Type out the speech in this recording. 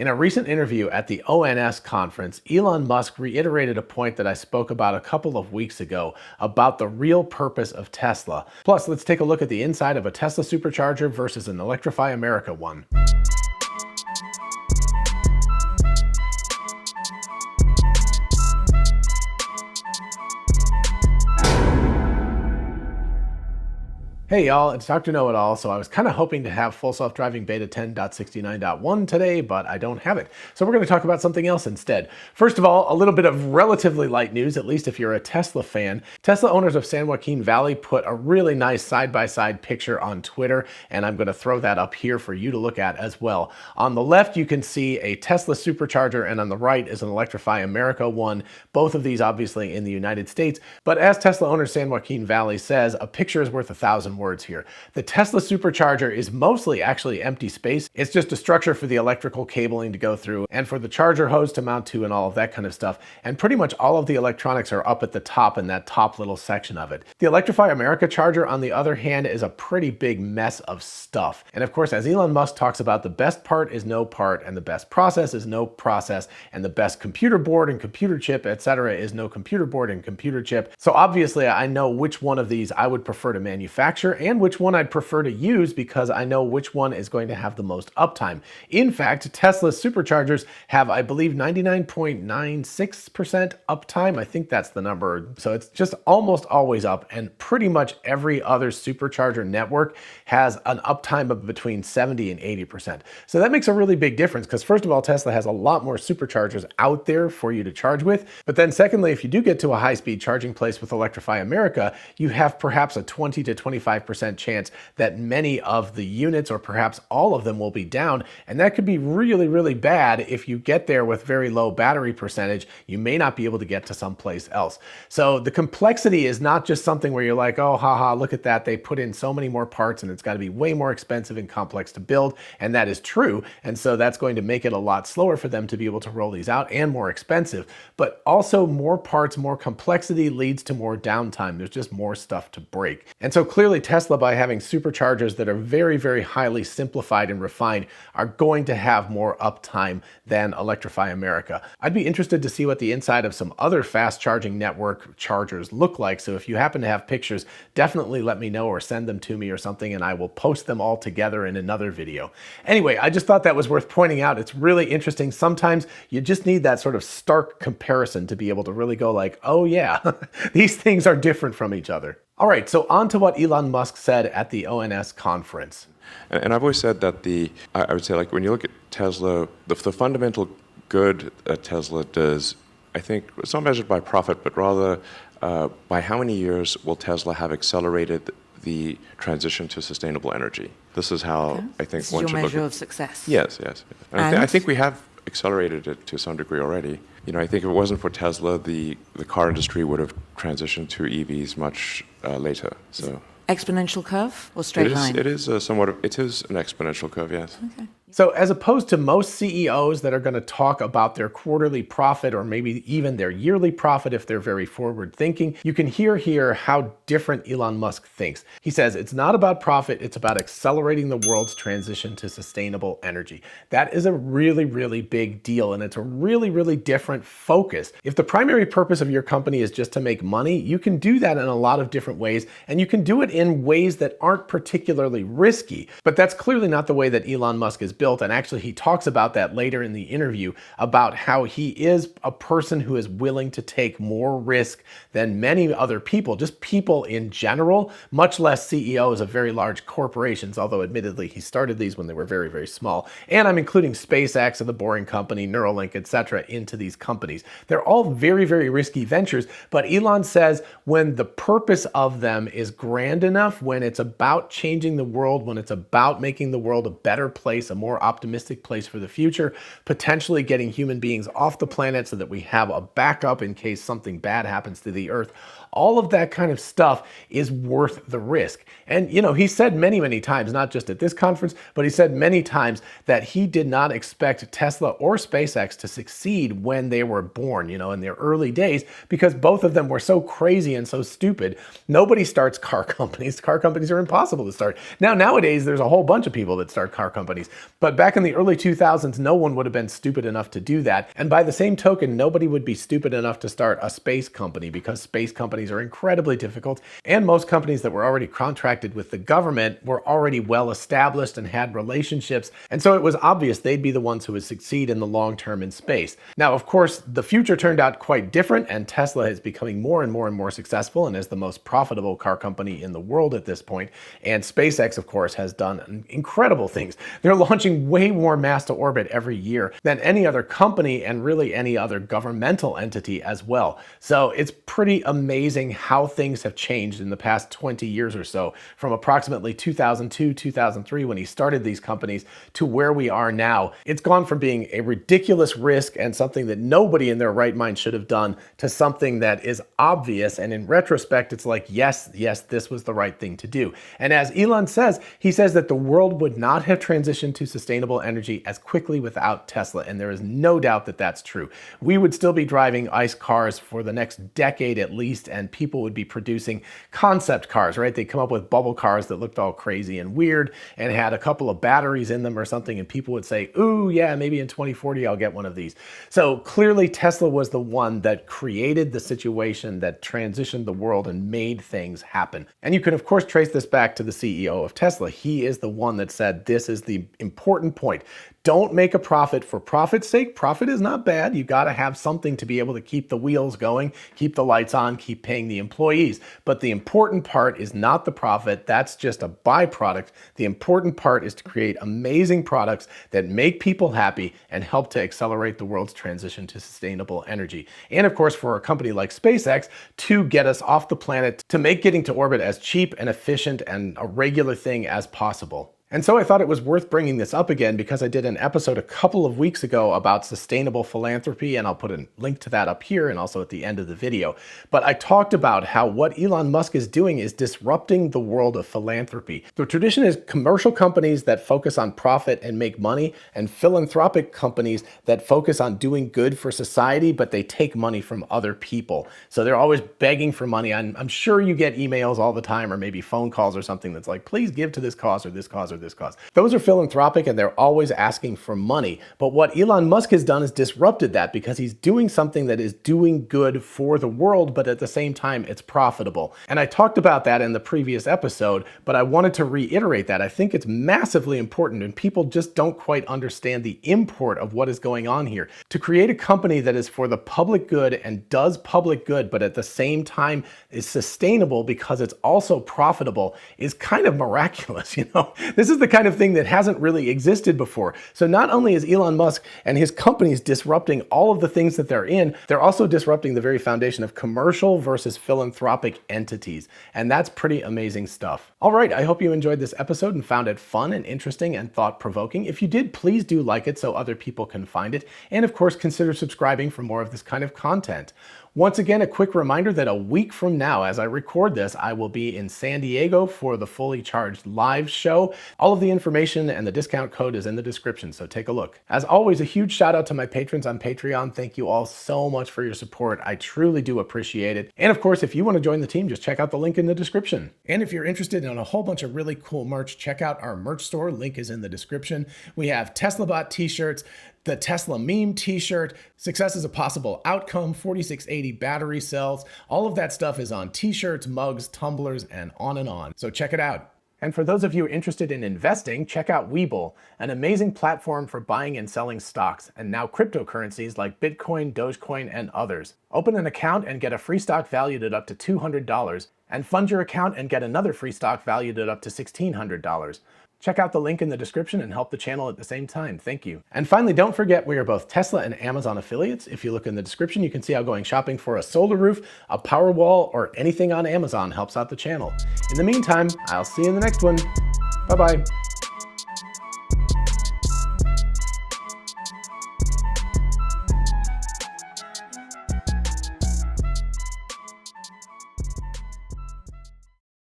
In a recent interview at the ONS conference, Elon Musk reiterated a point that I spoke about a couple of weeks ago about the real purpose of Tesla. Plus, let's take a look at the inside of a Tesla Supercharger versus an Electrify America one. Hey y'all, it's Dr. Know-It-All. So I was kind of hoping to have Full Self-Driving Beta 10.69.1 today, but I don't have it. So we're going to talk about something else instead. First of all, a little bit of relatively light news, at least if you're a Tesla fan. Tesla owners of San Joaquin Valley put a really nice side-by-side picture on Twitter, and I'm going to throw that up here for you to look at as well. On the left, you can see a Tesla Supercharger, and on the right is an Electrify America one. Both of these obviously in the United States. But as Tesla owner San Joaquin Valley says, a picture is worth 1,000 words here. The Tesla Supercharger is mostly actually empty space. It's just a structure for the electrical cabling to go through and for the charger hose to mount to and all of that kind of stuff. And pretty much all of the electronics are up at the top in that top little section of it. The Electrify America charger, on the other hand, is a pretty big mess of stuff. And of course, as Elon Musk talks about, the best part is no part, and the best process is no process, and the best computer board and computer chip, etc., is no computer board and computer chip. So obviously, I know which one of these I would prefer to manufacture and which one I'd prefer to use because I know which one is going to have the most uptime. In fact, Tesla Superchargers have, I believe, 99.96% uptime. I think that's the number. So it's just almost always up, and pretty much every other supercharger network has an uptime of between 70 and 80%. So that makes a really big difference because first of all, Tesla has a lot more superchargers out there for you to charge with. But then secondly, if you do get to a high-speed charging place with Electrify America, you have perhaps a 20 to 25% chance that many of the units or perhaps all of them will be down. And that could be really, really bad if you get there with very low battery percentage. You may not be able to get to someplace else. So the complexity is not just something where you're like, oh, haha, look at that. They put in so many more parts and it's got to be way more expensive and complex to build. And that is true. And so that's going to make it a lot slower for them to be able to roll these out and more expensive. But also more parts, more complexity leads to more downtime. There's just more stuff to break. And so clearly Tesla, by having superchargers that are very, very highly simplified and refined, are going to have more uptime than Electrify America. I'd be interested to see what the inside of some other fast charging network chargers look like. So if you happen to have pictures, definitely let me know or send them to me or something, and I will post them all together in another video. Anyway, I just thought that was worth pointing out. It's really interesting. Sometimes you just need that sort of stark comparison to be able to really go like, oh yeah, these things are different from each other. All right, so on to what Elon Musk said at the ONS conference. And I've always said that I would say, like, when you look at Tesla, the fundamental good that Tesla does, I think it's not measured by profit, but rather by how many years will Tesla have accelerated the transition to sustainable energy. This is how I think this one should look at. This is your measure of success. Yes, yes. And I think we have accelerated it to some degree already. You know, I think if it wasn't for Tesla, the car industry would have transitioned to EVs much later. So exponential curve or straight line? It is an exponential curve, yes. Okay. So as opposed to most CEOs that are going to talk about their quarterly profit or maybe even their yearly profit if they're very forward thinking, you can hear here how different Elon Musk thinks. He says it's not about profit, it's about accelerating the world's transition to sustainable energy. That is a really, really big deal, and it's a really, really different focus. If the primary purpose of your company is just to make money, you can do that in a lot of different ways, and you can do it in ways that aren't particularly risky. But that's clearly not the way that Elon Musk is built, and actually he talks about that later in the interview about how he is a person who is willing to take more risk than many other people, just people in general, much less CEOs of very large corporations, although admittedly he started these when they were very, very small. And I'm including SpaceX and the Boring Company, Neuralink, etc. into these companies. They're all very, very risky ventures, but Elon says when the purpose of them is grand enough, when it's about changing the world, when it's about making the world a better place, a more optimistic place for the future, potentially getting human beings off the planet so that we have a backup in case something bad happens to the Earth. All of that kind of stuff is worth the risk. And, you know, he said many, many times, not just at this conference, but he said many times that he did not expect Tesla or SpaceX to succeed when they were born, you know, in their early days, because both of them were so crazy and so stupid. Nobody starts car companies. Car companies are impossible to start. Nowadays, there's a whole bunch of people that start car companies. But back in the early 2000s, no one would have been stupid enough to do that. And by the same token, nobody would be stupid enough to start a space company, because space companies are incredibly difficult. And most companies that were already contracted with the government were already well established and had relationships. And so it was obvious they'd be the ones who would succeed in the long term in space. Now, of course, the future turned out quite different, and Tesla is becoming more and more successful and is the most profitable car company in the world at this point. And SpaceX, of course, has done incredible things. They're launching way more mass to orbit every year than any other company, and really any other governmental entity as well. So it's pretty amazing how things have changed in the past 20 years or so, from approximately 2002, 2003, when he started these companies, to where we are now. It's gone from being a ridiculous risk and something that nobody in their right mind should have done, to something that is obvious. And in retrospect, it's like, yes, this was the right thing to do. And as Elon says, he says that the world would not have transitioned to sustainable energy as quickly without Tesla. And there is no doubt that that's true. We would still be driving ICE cars for the next decade at least, and people would be producing concept cars, right? They'd come up with bubble cars that looked all crazy and weird and had a couple of batteries in them or something, and people would say, ooh, yeah, maybe in 2040 I'll get one of these. So clearly Tesla was the one that created the situation that transitioned the world and made things happen. And you can of course trace this back to the CEO of Tesla. He is the one that said this is the important point. Don't make a profit for profit's sake. Profit is not bad. You got to have something to be able to keep the wheels going, keep the lights on, keep paying the employees. But the important part is not the profit. That's just a byproduct. The important part is to create amazing products that make people happy and help to accelerate the world's transition to sustainable energy. And of course, for a company like SpaceX, to get us off the planet, to make getting to orbit as cheap and efficient and a regular thing as possible. And so I thought it was worth bringing this up again, because I did an episode a couple of weeks ago about sustainable philanthropy, and I'll put a link to that up here and also at the end of the video. But I talked about how what Elon Musk is doing is disrupting the world of philanthropy. The tradition is commercial companies that focus on profit and make money, and philanthropic companies that focus on doing good for society, but they take money from other people. So they're always begging for money. I'm sure you get emails all the time, or maybe phone calls or something that's like, please give to this cause or this cause or this cause. Those are philanthropic, and they're always asking for money. But what Elon Musk has done is disrupted that, because he's doing something that is doing good for the world, but at the same time, it's profitable. And I talked about that in the previous episode, but I wanted to reiterate that. I think it's massively important, and people just don't quite understand the import of what is going on here. To create a company that is for the public good and does public good, but at the same time is sustainable because it's also profitable, is kind of miraculous, you know? This is the kind of thing that hasn't really existed before. So not only is Elon Musk and his companies disrupting all of the things that they're in, they're also disrupting the very foundation of commercial versus philanthropic entities. And that's pretty amazing stuff. All right, I hope you enjoyed this episode and found it fun and interesting and thought-provoking. If you did, please do like it so other people can find it. And of course, consider subscribing for more of this kind of content. Once again, a quick reminder that a week from now, as I record this, I will be in San Diego for the Fully Charged live show. All of the information and the discount code is in the description, so take a look. As always, a huge shout out to my patrons on Patreon. Thank you all so much for your support. I truly do appreciate it. And of course, if you want to join the team, just check out the link in the description. And if you're interested in a whole bunch of really cool merch, check out our merch store. Link is in the description. We have TeslaBot t-shirts, the Tesla meme t-shirt, Success is a Possible Outcome, 4680 battery cells. All of that stuff is on t-shirts, mugs, tumblers, and on. So check it out. And for those of you interested in investing, check out WeBull, an amazing platform for buying and selling stocks, and now cryptocurrencies like Bitcoin, Dogecoin, and others. Open an account and get a free stock valued at up to $200, and fund your account and get another free stock valued at up to $1,600. Check out the link in the description and help the channel at the same time. Thank you. And finally, don't forget we are both Tesla and Amazon affiliates. If you look in the description, you can see how going shopping for a solar roof, a power wall, or anything on Amazon helps out the channel. In the meantime, I'll see you in the next one. Bye-bye.